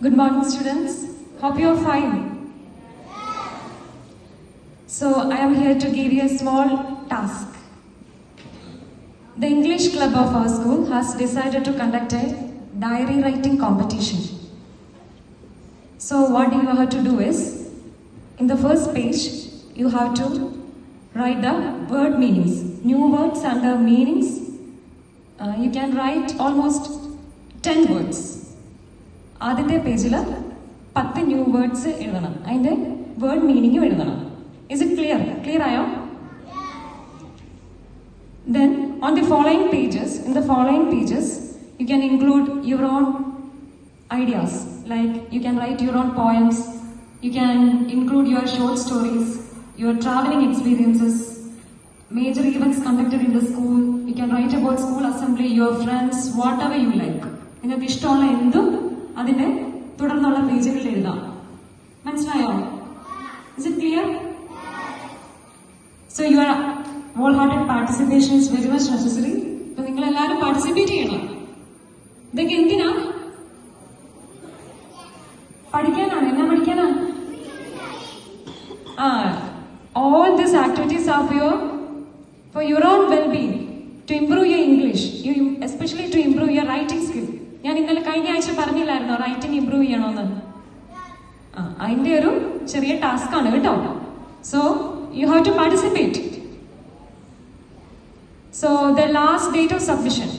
Good morning, students. Hope you are fine. So, I am here to give you a small task. The English club of our school has decided to conduct a diary writing competition. So, what you have to do is, in the first page, you have to write the word meanings, new words and the meanings. You can write almost 10 words. ആദ്യത്തെ പേജിൽ 10 new words എഴുതണം, അതിൻ്റെ word മീനിങ്ങും എഴുതണം. Is it clear ആയോ? Then on the following pages, you can include your own ideas, like you can write your own poems, you can include your short stories, your traveling experiences, major events conducted in the school. You can write about school assembly, your friends, whatever you like. നിങ്ങൾക്ക് ഇഷ്ടമുള്ള എന്തും അതിന്റെ തുടർന്നുള്ള പേജുകളിൽ എഴുതാം. മനസ്സിലായോ? Is it clear? So your wholehearted participation is very much necessary. അപ്പോൾ നിങ്ങൾ എല്ലാവരും പാർട്ടിസിപ്പേറ്റ് ചെയ്യണം. ഇതൊക്കെ എന്തിനാ? പഠിക്കാനാണ്. എന്നാ പഠിക്കാനാ? All these activities are for your own well-being, to improve your English, especially to improve your writing skill. ഞാൻ ഇന്നലെ കഴിഞ്ഞ ആഴ്ച പറഞ്ഞില്ലായിരുന്നോ റൈറ്റിംഗ് ഇംപ്രൂവ് ചെയ്യണമെന്ന്? അതിൻ്റെ ഒരു ചെറിയ ടാസ്ക് ആണ് കേട്ടോ. So you have to participate. So the last date of submission,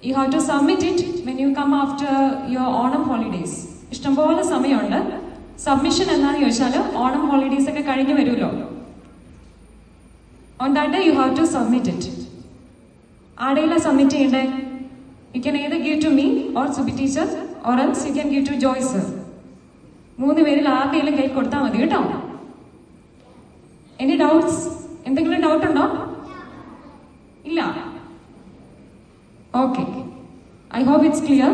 you have to submit it when you come after your Onam holidays. ഇഷ്ടംപോലെ സമയമുണ്ട്. സബ്മിഷൻ എന്താണെന്ന് ചോദിച്ചാൽ ഓണം ഹോളിഡേയ്സ് ഒക്കെ കഴിഞ്ഞ് വരുമല്ലോ. On that day you have to submit it. ആടെയില്ല submit ചെയ്യണ്ടേ? You can either give to me or Subi teacher, or else you can give to Joy sir. 3 പേരിൽ ആരുടെയെങ്കിലും കയ്യിൽ കൊടുത്താൽ മതി കേട്ടോ. Any doubts? എന്തെങ്കിലും ഡൗട്ട് ഉണ്ടോ? ഇല്ല? Okay. I hope it's clear.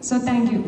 So thank you.